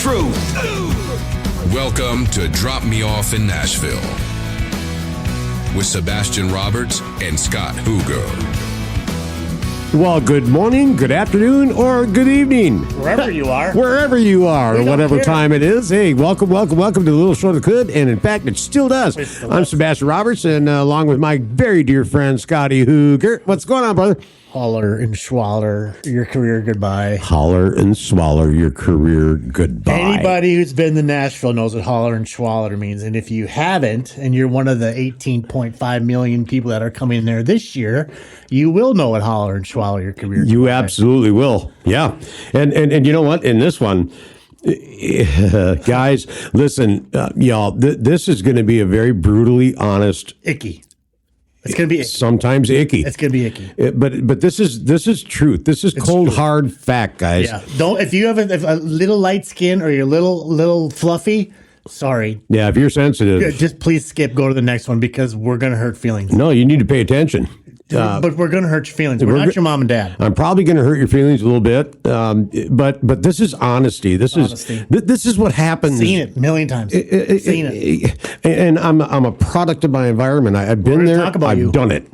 truth. Welcome to Drop Me Off in Nashville with Sabastian Roberts and Scott Huger. Well, good morning, good afternoon, or good evening. Wherever you are. Wherever you are, or whatever time it is. Hey, welcome to the Little Show That Could, and in fact, it still does. I'm Sabastian Roberts, and along with my very dear friend, Scotty Huger. What's going on, brother? Hallar and Swallar, your career goodbye. Hallar and Swallar, your career goodbye. Anybody who's been to Nashville knows what Hallar and Swallar means. And if you haven't, and you're one of the 18.5 million people that are coming there this year, you will know what Hallar and Swallar, your career goodbye. You absolutely will. Yeah. And you know what? In this one, guys, listen, y'all, this is going to be a very brutally honest. Icky. It's going to be icky. Sometimes icky. It's going to be icky. But this is truth. This is cold, hard fact, guys. Yeah. If you have a little light skin or you're little fluffy, sorry. Yeah, if you're sensitive. Just please skip, go to the next one because we're going to hurt feelings. No, you need to pay attention. But we're going to hurt your feelings. We're not your mom and dad. I'm probably going to hurt your feelings a little bit, but this is honesty. This is what happens. Seen it a million times. Seen it. And I'm a product of my environment. I've been there. I've done it.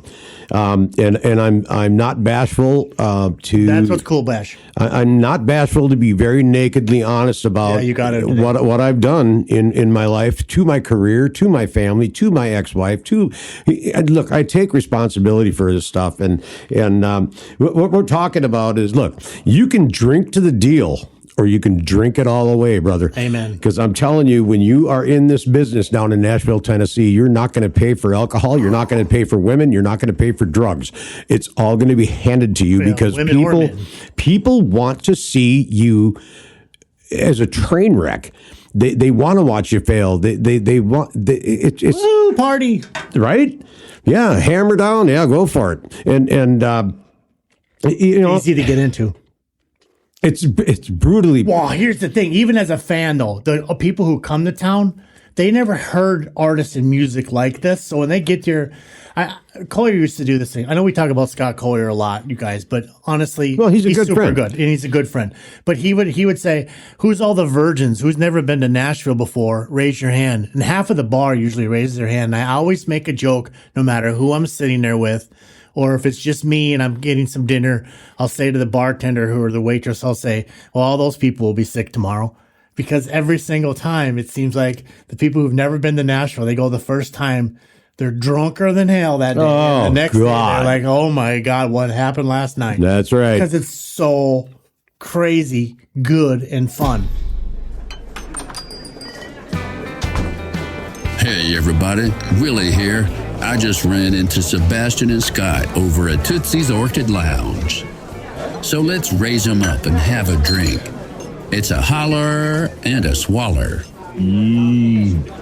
And I'm not bashful to. That's what's cool, Bash. I'm not bashful to be very nakedly honest about what I've done in my life, to my career, to my family, to my ex-wife. Look, I take responsibility for this stuff, and what we're talking about is, look, you can drink to the deal, or you can drink it all away, brother. Amen. Because I'm telling you, when you are in this business down in Nashville, Tennessee, you're not going to pay for alcohol. You're not going to pay for women. You're not going to pay for drugs. It's all going to be handed to you because people want to see you as a train wreck. They want to watch you fail. It's woo, party, right? Yeah, hammer down. Yeah, go for it. And easy to get into. It's brutally. Well, here's the thing. Even as a fan, though, the people who come to town, they never heard artists and music like this. So when they get here, Collier used to do this thing. I know we talk about Scott Collier a lot, you guys, but honestly, he's a good super friend. Good, and he's a good friend. But he would say, "Who's all the virgins? Who's never been to Nashville before? Raise your hand." And half of the bar usually raises their hand. And I always make a joke, no matter who I'm sitting there with. Or if it's just me and I'm getting some dinner, I'll say to the bartender or the waitress, I'll say, well, all those people will be sick tomorrow. Because every single time, it seems like the people who've never been to Nashville, they go the first time, they're drunker than hell that day. Oh, and the next day, they're like, oh my God, what happened last night? That's right. Because it's so crazy, good, and fun. Hey, everybody. Willie here. I just ran into Sebastian and Scott over at Tootsie's Orchid Lounge. So let's raise them up and have a drink. It's a Hallar and a Swallar.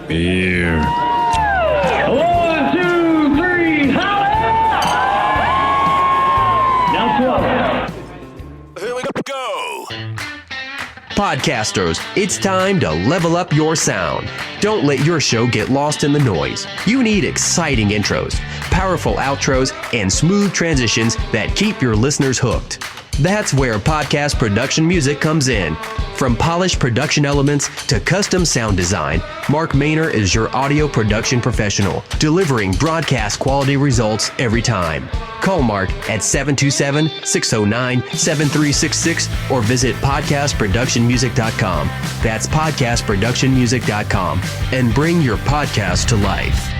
Beer. 1, 2, 3, Hallar! Now Swallar. Here we go. Podcasters, it's time to level up your sound. Don't let your show get lost in the noise. You need exciting intros, powerful outros, and smooth transitions that keep your listeners hooked. That's where podcast production music comes in. From polished production elements to custom sound design, Mark Maynor is your audio production professional, delivering broadcast quality results every time. Call Mark at 727-609-7366 or visit podcastproductionmusic.com. That's podcastproductionmusic.com, and bring your podcast to life.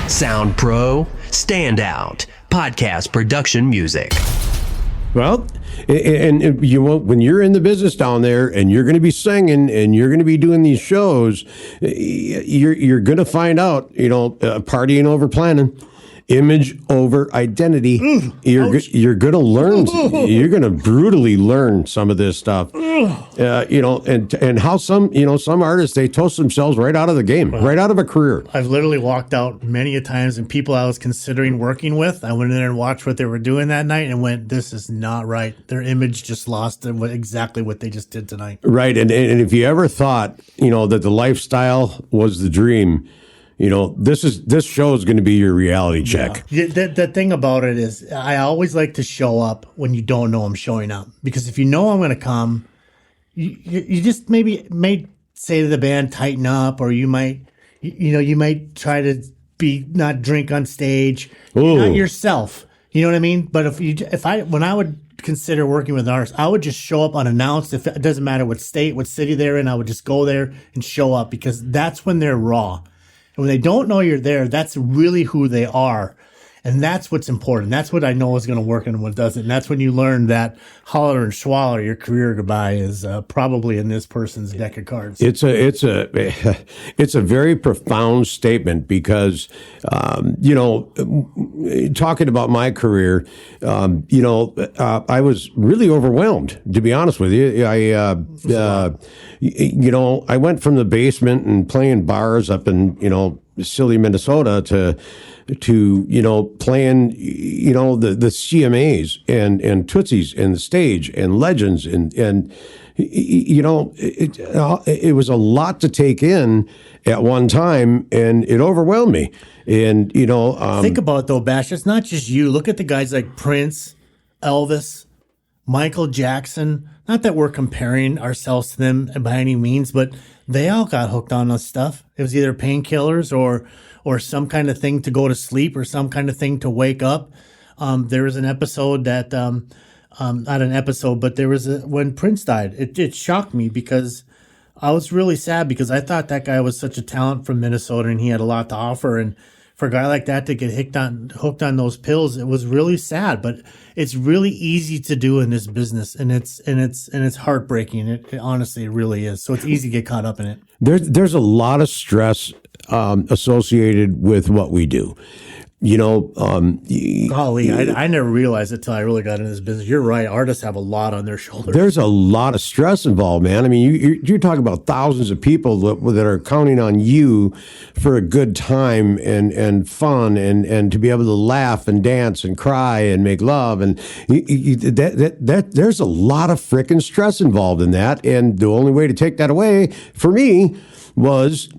Sound Pro, stand out. Podcast production music. Well, and you won't, when you're in the business down there and you're going to be singing and you're going to be doing these shows, you're going to find out, partying over planning. Image over identity. You're going to learn. You're going to brutally learn some of this stuff. And how some artists, they toast themselves right out of the game, right out of a career. I've literally walked out many a times, and people I was considering working with, I went in there and watched what they were doing that night and went, "This is not right." Their image just lost exactly what they just did tonight. Right, and if you ever thought that the lifestyle was the dream. This show is going to be your reality check. Yeah. The thing about it is, I always like to show up when you don't know I'm showing up, because if you know I'm going to come, you just maybe may say to the band, tighten up, or you might try to not drink on stage. You're not yourself. You know what I mean? But when I would consider working with artists, I would just show up unannounced. If it doesn't matter what state, what city they're in, I would just go there and show up, because that's when they're raw. And when they don't know you're there, that's really who they are. And that's what's important. That's what I know is going to work and what doesn't. And that's when you learn that Hallar and Swallar, your career goodbye, is probably in this person's deck of cards. It's a very profound statement, because talking about my career, I was really overwhelmed, to be honest with you. I went from the basement and playing bars up in silly Minnesota to playing the CMAs and Tootsies and the stage and Legends and it was a lot to take in at one time, and it overwhelmed me. And think about it though, Bash. It's not just you. Look at the guys like Prince, Elvis, Michael Jackson. Not that we're comparing ourselves to them by any means, but they all got hooked on this stuff. It was either painkillers or some kind of thing to go to sleep, or some kind of thing to wake up. There was an episode that, not an episode, but there was when Prince died. It shocked me, because I was really sad, because I thought that guy was such a talent from Minnesota and he had a lot to offer. And for a guy like that to get hooked on those pills, it was really sad. But it's really easy to do in this business, and it's heartbreaking. It honestly, it really is. So it's easy to get caught up in it. There's a lot of stress associated with what we do. Golly, I never realized it till I really got into this business. You're right. Artists have a lot on their shoulders. There's a lot of stress involved, man. I mean, you're talking about thousands of people that are counting on you for a good time and fun and to be able to laugh and dance and cry and make love. And there's a lot of frickin' stress involved in that. And the only way to take that away for me was,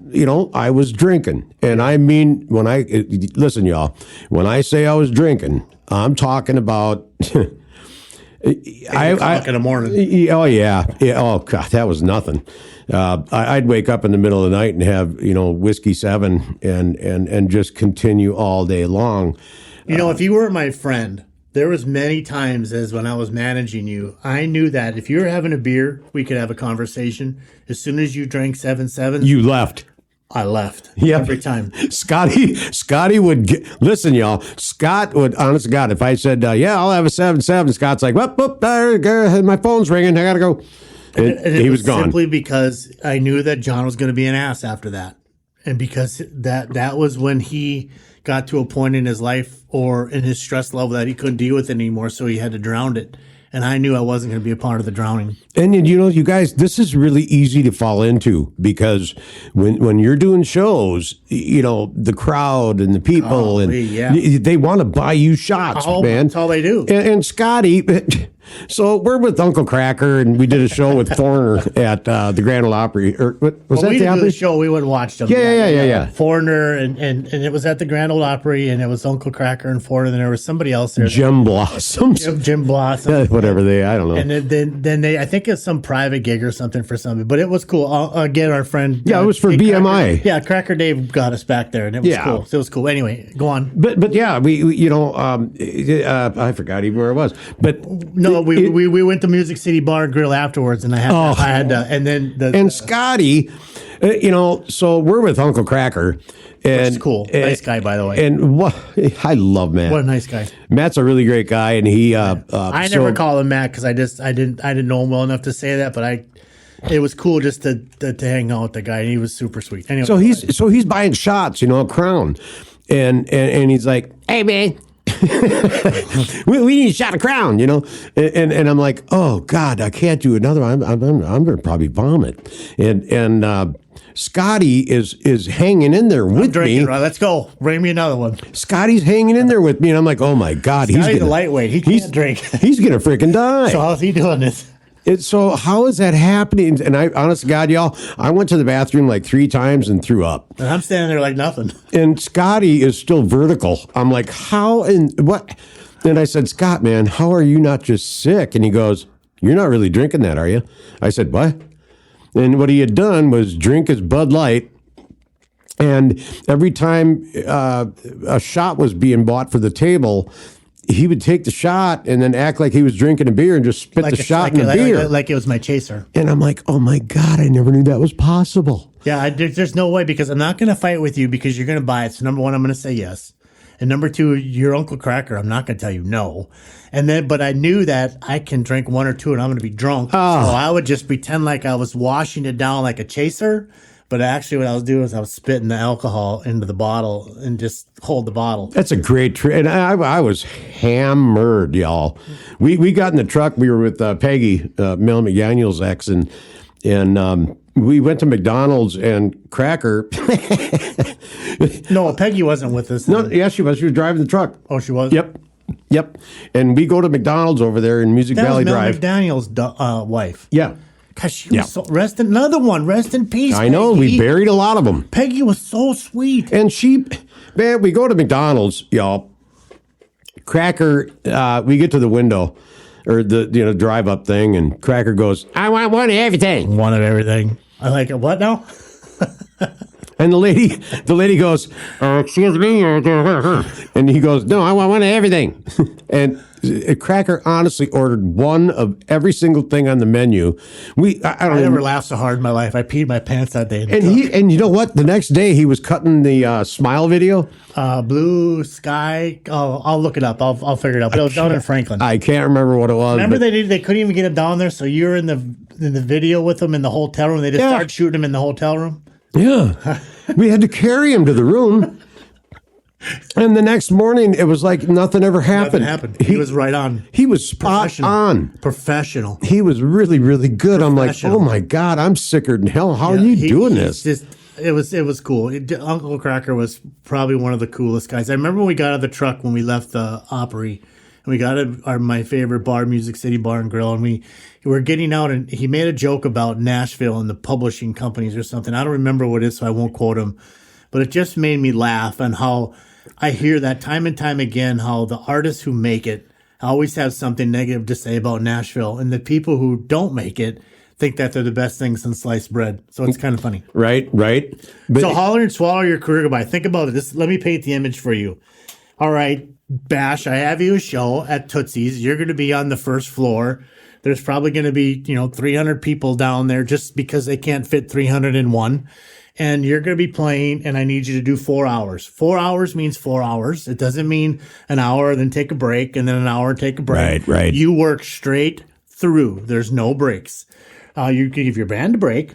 I was drinking. And I mean, listen, y'all, when I say I was drinking, I'm talking about 8 o'clock in the morning. Oh, yeah. Oh, God, that was nothing. I'd wake up in the middle of the night and have, whiskey 7 and just continue all day long. If you were my friend, there was many times as when I was managing you, I knew that if you were having a beer, we could have a conversation. As soon as you drank 7-7, you left. I left. Yep. Every time. Scotty would listen, y'all. Scott would, honest to God, if I said, I'll have a 7-7, Scott's like, whoop, my phone's ringing. I got to go. And he was gone. Simply because I knew that John was going to be an ass after that. And because that was when he got to a point in his life or in his stress level that he couldn't deal with it anymore, so he had to drown it. And I knew I wasn't going to be a part of the drowning. And you guys, this is really easy to fall into, because when you're doing shows, the crowd and the people they want to buy you shots, man. That's all they do. And Scotty. So we're with Uncle Cracker, and we did a show with Foreigner at the Grand Ole Opry. Or was that we the did Opry? The show? We went and watched them. Yeah. Foreigner, and it was at the Grand Ole Opry, and it was Uncle Cracker and Foreigner, and there was somebody else there. Jim Blossoms. Jim Blossoms. Whatever I don't know. And then they, I think it's some private gig or something for somebody, but it was cool. Again, our friend. Yeah, it was for BMI. Cracker Dave got us back there, and it was cool. So it was cool. Anyway, go on. But yeah, we I forgot even where I was. But no, we went to Music City Bar and Grill afterwards, and I had and then Scotty, so we're with Uncle Cracker, and it's cool, nice guy, by the way. And I love Matt. What a nice guy. Matt's a really great guy, and he. I never call him Matt because I didn't know him well enough to say that, but it was cool just to hang out with the guy, and he was super sweet. Anyway, so he's buying shots, a Crown, and he's like, hey man. we need a shot of Crown, and I'm like, oh God, I can't do another one. I'm gonna probably vomit. And Scotty is hanging in there with me. Right, let's go. Bring me another one. Scotty's hanging in there with me, and I'm like, oh my God, Scotty's a lightweight. He can't drink. He's gonna freaking die. So how's he doing this? So how is that happening? And I, honest to God, y'all, I went to the bathroom like 3 times and threw up. And I'm standing there like nothing. And Scotty is still vertical. I'm like, how and what? And I said, Scott, man, how are you not just sick? And he goes, You're not really drinking that, are you? I said, what? And what he had done was drink his Bud Light. And every time a shot was being bought for the table, he would take the shot and then act like he was drinking a beer and just spit the shot in the beer. Like it was my chaser. And I'm like, oh my God, I never knew that was possible. Yeah, there's no way, because I'm not going to fight with you because you're going to buy it. So number one, I'm going to say yes. And number two, your Uncle Cracker, I'm not going to tell you no. And then, but I knew that I can drink one or two and I'm going to be drunk. So I would just pretend like I was washing it down like a chaser. But actually what I was doing is I was spitting the alcohol into the bottle and just hold the bottle. That's a great trick. And I was hammered, y'all. We got in the truck. We were with Peggy, Mel McDaniel's ex, and we went to McDonald's, and Cracker. No, Peggy wasn't with us. No, yeah, she was. She was driving the truck. Oh, she was? Yep. And we go to McDonald's over there in Music Valley Drive. That was Mel McDaniel's wife. Yeah. Gosh, she was so, rest in peace. I know, Peggy. we buried a lot of them. Peggy was so sweet. And we go to McDonald's, y'all. Cracker, we get to the window, or the drive up thing, and Cracker goes, I want one of everything. One of everything. I like it. What now? And the lady goes, excuse me, and he goes, no, I want one of everything. And Cracker honestly ordered one of every single thing on the menu. I never laughed so hard in my life. I peed my pants that day. And you know what? The next day he was cutting the Smile video. Blue Sky. Oh, I'll look it up. I'll figure it out. But it was down in Franklin. I can't remember what it was. Remember they couldn't even get it down there. So you were in the video with them in the hotel room. They just started shooting him in the hotel room. Yeah, we had to carry him to the room. And the next morning, it was like nothing ever happened. Nothing happened. He was right on. He was spot on. Professional. He was really, really good. I'm like, oh my God, I'm sicker than hell. How are you doing this? It was cool. Uncle Cracker was probably one of the coolest guys. I remember when we got out of the truck when we left the Opry, and we got at my favorite bar, Music City Bar and Grill, and we were getting out, and he made a joke about Nashville and the publishing companies or something. I don't remember what it is, so I won't quote him. But it just made me laugh, and how I hear that time and time again, how the artists who make it always have something negative to say about Nashville, and the people who don't make it think that they're the best thing since sliced bread. So it's kind of funny. Right. But so Hallar and Swallar your career goodbye. Think about it. Let me paint the image for you. All right, Bash, I have you a show at Tootsie's. You're going to be on the first floor. There's probably going to be, 300 people down there just because they can't fit 301. And you're going to be playing, and I need you to do 4 hours. 4 hours means 4 hours. It doesn't mean an hour, then take a break, and then an hour, take a break. Right. You work straight through. There's no breaks. You can give your band a break.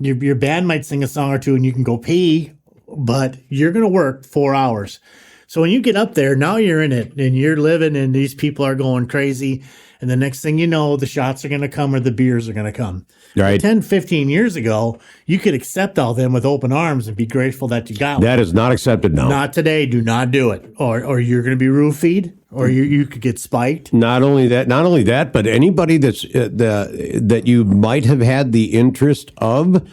Your band might sing a song or two, and you can go pee, but you're going to work 4 hours. So when you get up there, now you're in it, and you're living, and these people are going crazy. And the next thing you know, the shots are going to come or the beers are going to come. Right. 10, 15 years ago, you could accept all them with open arms and be grateful that you got one. That is not accepted now. Not today. Do not do it. Or you're going to be roofied, or you could get spiked. Not only that, but anybody that you might have had the interest of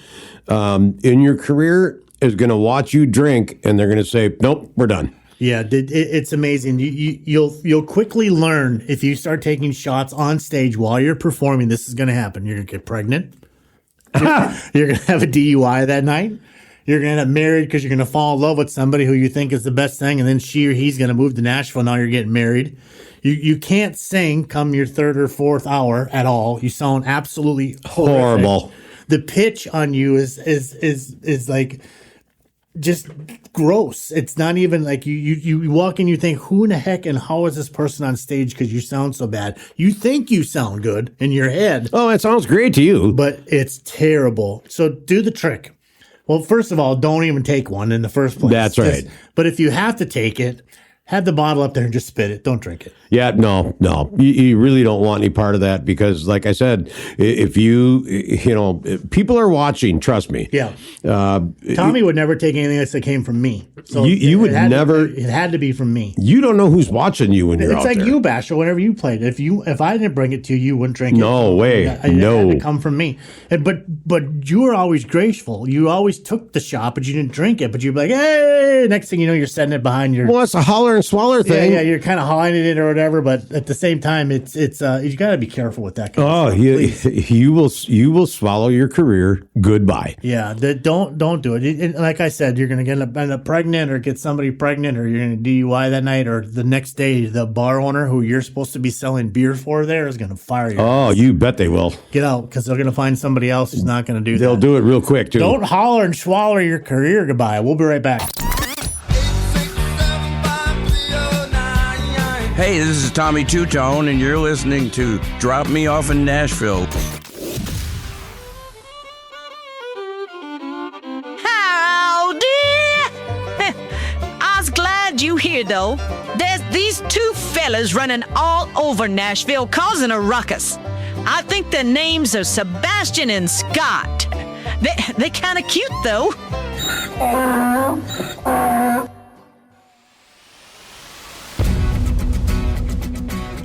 in your career is going to watch you drink, and they're going to say, nope, we're done. Yeah, it's amazing. You'll quickly learn if you start taking shots on stage while you're performing. This is going to happen. You're going to get pregnant. You're going to have a DUI that night. You're going to get married because you're going to fall in love with somebody who you think is the best thing, and then she or he's going to move to Nashville. Now you're getting married. You can't sing come your third or fourth hour at all. You sound absolutely horrible. The pitch on you is like just gross. It's not even like you walk in, you think, who in the heck and how is this person on stage because you sound so bad? You think you sound good in your head. Oh, it sounds great to you. But it's terrible. So do the trick. Well, first of all, don't even take one in the first place. That's right. But if you have to take it, have the bottle up there and just spit it. Don't drink it. Yeah, no. You really don't want any part of that because, like I said, if people are watching, trust me. Yeah. Tommy would never take anything that came from me. So you would never. It had to be from me. You don't know who's watching you when you're out there. It's like you, Bash, or whenever you played. If I didn't bring it to you, you wouldn't drink it. No way. It had to come from me. But you were always graceful. You always took the shot, but you didn't drink it. But you'd be like, hey, next thing you know, you're setting it behind your. Well, that's a Hallar and Swallar thing. Yeah, you're kind of hiding it or whatever, but at the same time, it's you got to be careful with that. Oh, you will swallow your career goodbye. Yeah, don't do it. And like I said, you're going to end up pregnant or get somebody pregnant, or you're going to DUI that night, or the next day the bar owner who you're supposed to be selling beer for there is going to fire you. Oh, you bet they will. Get out, because they're going to find somebody else who's not going to do that. They'll do it real quick too. Don't holler and swallow your career goodbye. We'll be right back. Hey, this is Tommy Two-Tone, and you're listening to Drop Me Off in Nashville. Howdy! I was glad you here, though. There's these two fellas running all over Nashville causing a ruckus. I think their names are Sabastian and Scott. They kind of cute, though.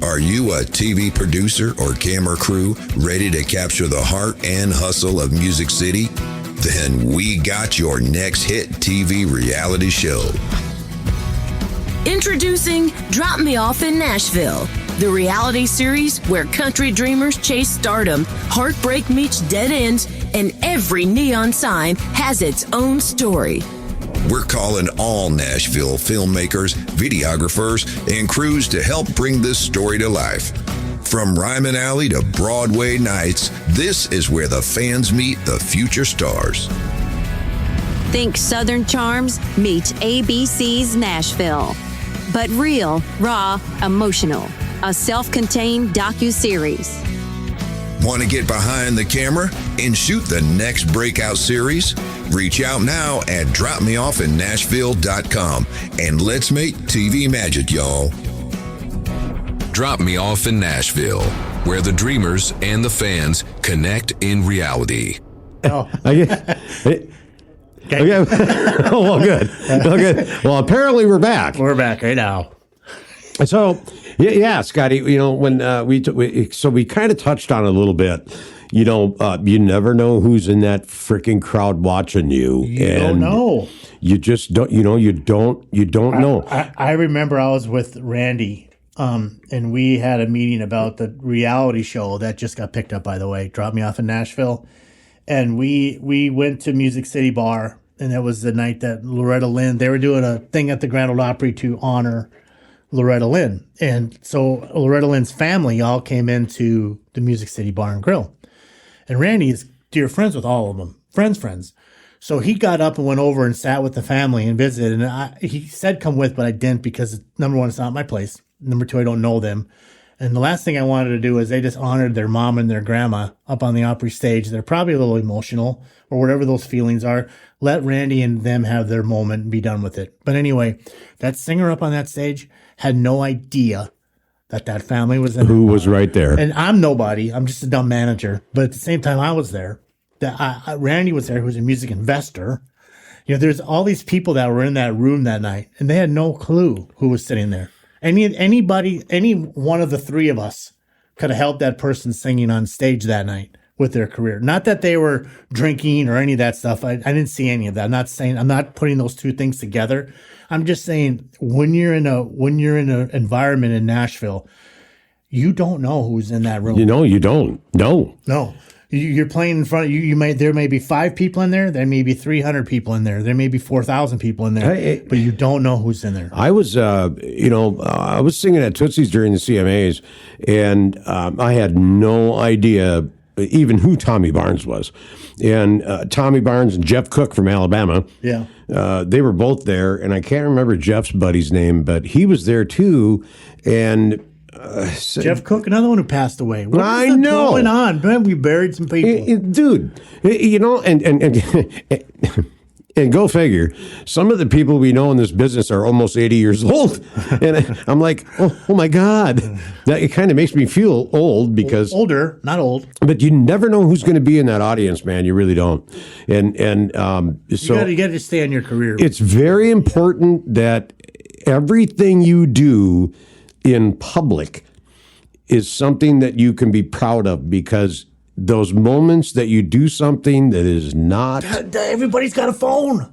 Are you a TV producer or camera crew ready to capture the heart and hustle of Music City? Then we got your next hit TV reality show. Introducing Drop Me Off in Nashville, the reality series where country dreamers chase stardom, heartbreak meets dead ends, and every neon sign has its own story. We're calling all Nashville filmmakers, videographers, and crews to help bring this story to life. From Ryman Alley to Broadway nights, this is where the fans meet the future stars. Think Southern Charms meets ABC's Nashville. But real, raw, emotional. A self-contained docuseries. Want to get behind the camera and shoot the next breakout series? Reach out now at dropmeoffinnashville.com and let's make TV magic, y'all. Drop Me Off in Nashville, where the dreamers and the fans connect in reality. Oh. Okay. Oh, well, good. Okay. Well, apparently we're back. We're back right now. So, yeah, Scotty, when we kind of touched on it a little bit. You never know who's in that freaking crowd watching you. You don't know. You just don't. You don't know. I remember I was with Randy, and we had a meeting about the reality show that just got picked up. By the way, Drop Me Off in Nashville, and we went to Music City Bar, and that was the night that Loretta Lynn. They were doing a thing at the Grand Ole Opry to honor Loretta Lynn, and so Loretta Lynn's family all came into the Music City Bar and Grill. And Randy is dear friends with all of them, friends. So he got up and went over and sat with the family and visited. And he said, come with, but I didn't because, number one, it's not my place. Number two, I don't know them. And the last thing I wanted to do is they just honored their mom and their grandma up on the Opry stage. They're probably a little emotional or whatever those feelings are. Let Randy and them have their moment and be done with it. But anyway, that singer up on that stage had no idea that family was in. Who was right there? And I'm nobody. I'm just a dumb manager. But at the same time, I was there. Randy was there, who was a music investor. There's all these people that were in that room that night, and they had no clue who was sitting there. Any one of the three of us could have helped that person singing on stage that night with their career. Not that they were drinking or any of that stuff. I didn't see any of that. I'm not putting those two things together. I'm just saying when you're in an environment in Nashville, you don't know who's in that room. You don't. No. You're playing in front of you. There may be 5 people in there. There may be 300 people in there. There may be 4,000 people in there. But you don't know who's in there. I was, I was singing at Tootsie's during the CMAs, and I had no idea even who Tommy Barnes was. And Tommy Barnes and Jeff Cook from Alabama. Yeah. They were both there, and I can't remember Jeff's buddy's name, but he was there too. And Jeff Cook, another one who passed away. What I is know. going on? Man, we buried some people. Dude, and go figure, some of the people we know in this business are almost 80 years old. And I'm like, oh my God. That it kind of makes me feel old because... Older, not old. But you never know who's going to be in that audience, man. You really don't. And so... You got to stay on your career. It's very important that everything you do in public is something that you can be proud of, because those moments that you do something that is not... Everybody's got a phone.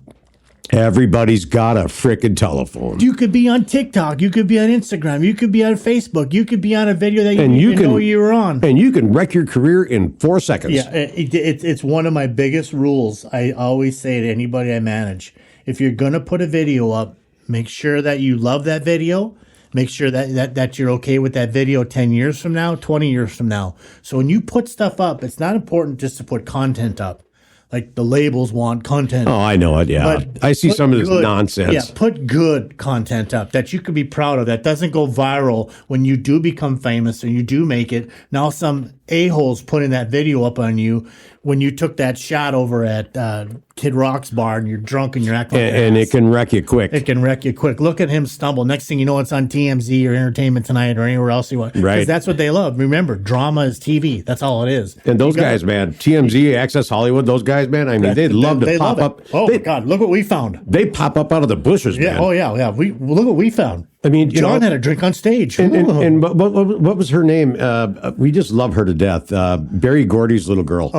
Everybody's got a frickin' telephone. You could be on TikTok. You could be on Instagram. You could be on Facebook. You could be on a video that you didn't even know you were on. And you can wreck your career in 4 seconds. Yeah, it's one of my biggest rules. I always say to anybody I manage, if you're going to put a video up, make sure that you love that video. Make sure that you're okay with that video 10 years from now, 20 years from now. So when you put stuff up, it's not important just to put content up. Like the labels want content. Oh, I know it, yeah. But I see some of this nonsense. Yeah, put good content up that you could be proud of, that doesn't go viral when you do become famous and you do make it. Now some a-hole's putting that video up on you when you took that shot over at Kid Rock's bar and you're drunk and you're acting like and it can wreck you quick. It can wreck you quick. Look at him stumble. Next thing you know, it's on TMZ or Entertainment Tonight or anywhere else you want. Right. Because that's what they love. Remember, drama is TV. That's all it is. And those guys, man, TMZ, Access Hollywood, those guys, man, I mean, they'd love to pop up. Oh, my God, look what we found. They pop up out of the bushes, Yeah. man. Oh, yeah. Look what we found. I mean, John had a drink on stage. And what was her name? We just love her to death. Barry Gordy's little girl.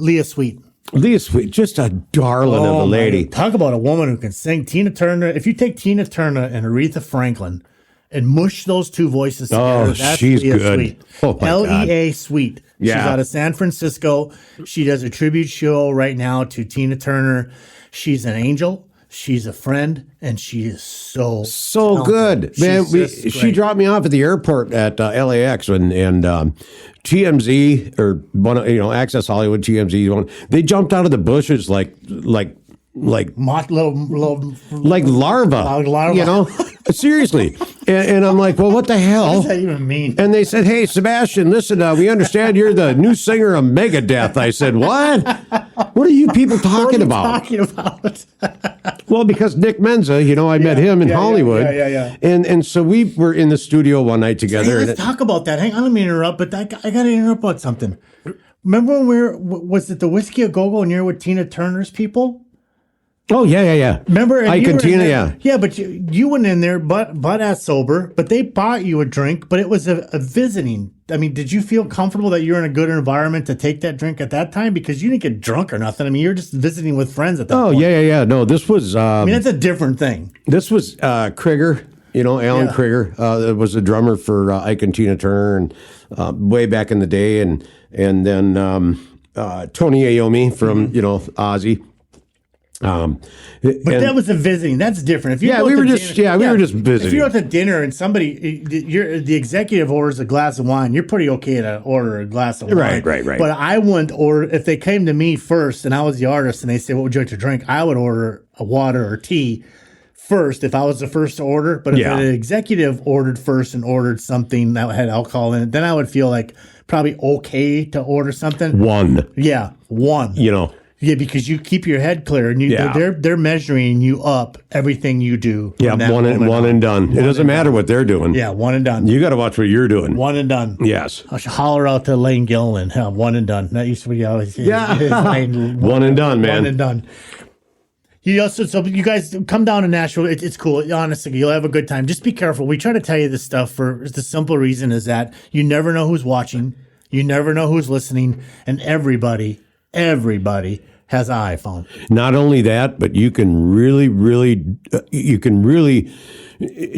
Leah Sweet. Leah Sweet, just a darling of a lady. Talk about a woman who can sing. Tina Turner. If you take Tina Turner and Aretha Franklin and mush those two voices together, that's she's Leah good. Sweet. Oh, my Lea Sweet. Yeah. She's out of San Francisco. She does a tribute show right now to Tina Turner. She's an angel. She's a friend, and she is so good, man. She dropped me off at the airport at LAX, and TMZ or Access Hollywood, TMZ, they jumped out of the bushes like larva. Seriously. And I'm like, well, what the hell? What does that even mean? And they said, hey, Sebastian, listen, we understand you're the new singer of Megadeth. I said, what? What are you people talking about? Well, because Nick Menza, I met him in Hollywood. Yeah. And so we were in the studio one night together. Hey, let's talk about that. Hang on, let me interrupt, but I got to interrupt about something. Remember when was it the Whiskey A Go-Go and you're with Tina Turner's people? Oh, yeah. Remember? Ike and Tina, yeah. Yeah, but you went in there butt ass sober, but they bought you a drink, but it was a visiting. I mean, did you feel comfortable that you're in a good environment to take that drink at that time? Because you didn't get drunk or nothing. I mean, you're just visiting with friends at that point. Oh, yeah. No, this was... I mean, that's a different thing. This was Krieger, Alan Krieger. Was the drummer for Ike and Tina Turner and way back in the day. And then Tony Iommi from, Ozzy. But that was a visiting. That's different. If you we were just visiting. If you're at the dinner and the executive orders a glass of wine, you're pretty okay to order a glass of wine. Right. But I wouldn't order if they came to me first and I was the artist and they say, "What would you like to drink?" I would order a water or tea first if I was the first to order. But if an executive ordered first and ordered something that had alcohol in it, then I would feel like probably okay to order something. One. Yeah, one. Yeah, because you keep your head clear, and they're measuring you up everything you do. Yeah, one and done. It doesn't matter what they're doing. Yeah, one and done. You got to watch what you're doing. One and done. Yes. I should holler out to Lane Gilliland. One and done. That used to be always. One and done, man. One and done. So you guys come down to Nashville. It's cool. Honestly, you'll have a good time. Just be careful. We try to tell you this stuff for the simple reason is that you never know who's watching, you never know who's listening, and everybody has an iPhone. Not only that, but you can really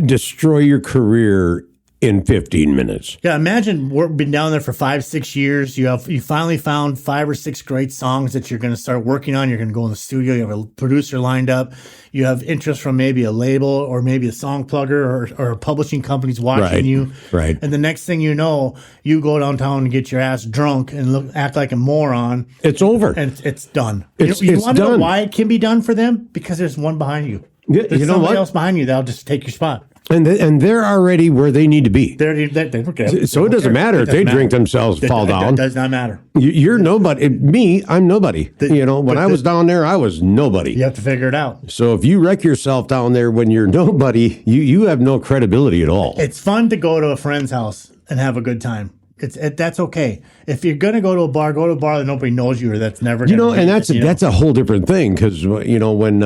destroy your career in 15 minutes. Yeah, imagine we've been down there for 5-6 years. You finally found 5 or 6 great songs that you're going to start working on. You're going to go in the studio. You have a producer lined up. You have interest from maybe a label or maybe a song plugger or a publishing company's watching you. Right. And the next thing you know, you go downtown and get your ass drunk and act like a moron. It's over. And it's done. It's you want to know done. why it can be done for them? Because there's one behind you. Yeah, There's you know somebody what? else behind you that'll just take your spot. And they're already where they need to be. So it doesn't matter if they drink themselves, fall down. It does not matter. You're nobody. Me, I'm nobody. When I was down there, I was nobody. You have to figure it out. So if you wreck yourself down there when you're nobody, you have no credibility at all. It's fun to go to a friend's house and have a good time. That's okay. If you're gonna go to a bar that nobody knows you, or that's never. And that's a whole different thing because when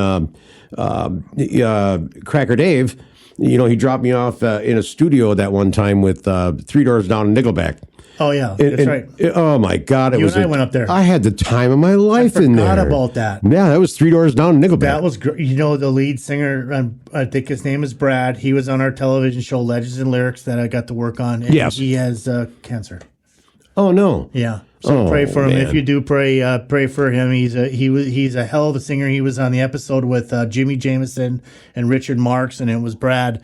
Cracker Dave. He dropped me off in a studio that one time with 3 Doors Down and Nickelback. Oh, yeah. That's right. Oh, my God. You and I went up there. I had the time of my life in there. I forgot about that. Yeah, that was 3 doors down Nickelback. That was great. You know, the lead singer, I think his name is Brad. He was on our television show, Legends and Lyrics, that I got to work on. And yes. He has cancer. Oh, no. Yeah. So pray for him. Man. If you do pray for him. He's a hell of a singer. He was on the episode with Jimmy Jameson and Richard Marks, and it was Brad.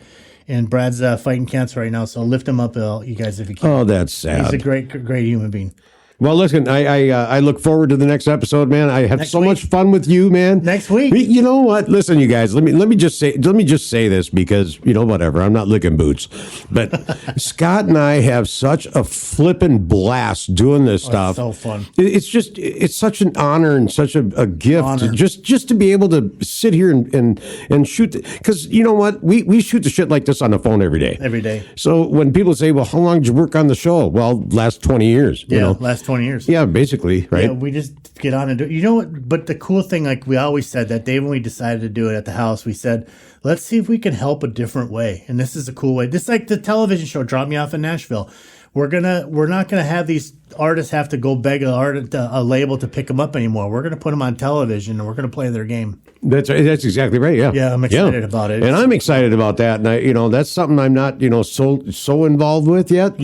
And Brad's fighting cancer right now, so lift him up, you guys, if you can. Oh, that's sad. He's a great human being. Well, listen, I look forward to the next episode, man. I have much fun with you, man. Next week. You know what? Listen, you guys, let me just say this because, whatever. I'm not licking boots. But Scott and I have such a flippin' blast doing this stuff. It's so fun. It's such an honor and such a gift just to be able to sit here and shoot. Because you know what? We shoot the shit like this on the phone every day. Every day. So when people say, well, how long did you work on the show? Well, last 20 years. Last 20 years. Yeah, basically, right? Yeah, we just get on and do it. You know what? But the cool thing, like we always said that day when we decided to do it at the house, we said, let's see if we can help a different way. And this is a cool way. Just like the television show, Drop Me Off in Nashville. We're not gonna have these artists have to go beg a label to pick them up anymore. We're gonna put them on television and we're gonna play their game. That's exactly right. Yeah. Yeah, I'm excited about it. And I'm excited about that. And that's something I'm not, so involved with yet.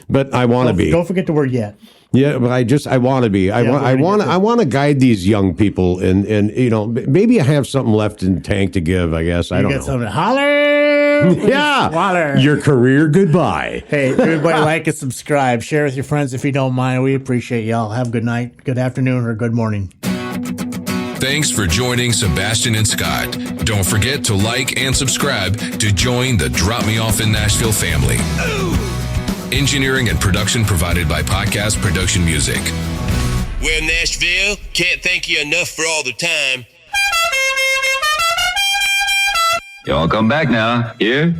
But I want to be. Don't forget the word yet. Yeah, but I want to be. I want to guide these young people, and maybe I have something left in the tank to give. I guess I don't know. Something. Hallar. Yeah. Swallar. Your career goodbye. Hey, everybody, like and subscribe. Share with your friends if you don't mind. We appreciate y'all. Have a good night, good afternoon, or good morning. Thanks for joining Sabastian and Scott. Don't forget to like and subscribe to join the Drop Me Off in Nashville family. Engineering and production provided by Podcast Production Music. Well, Nashville, can't thank you enough for all the time. Y'all come back now. Here?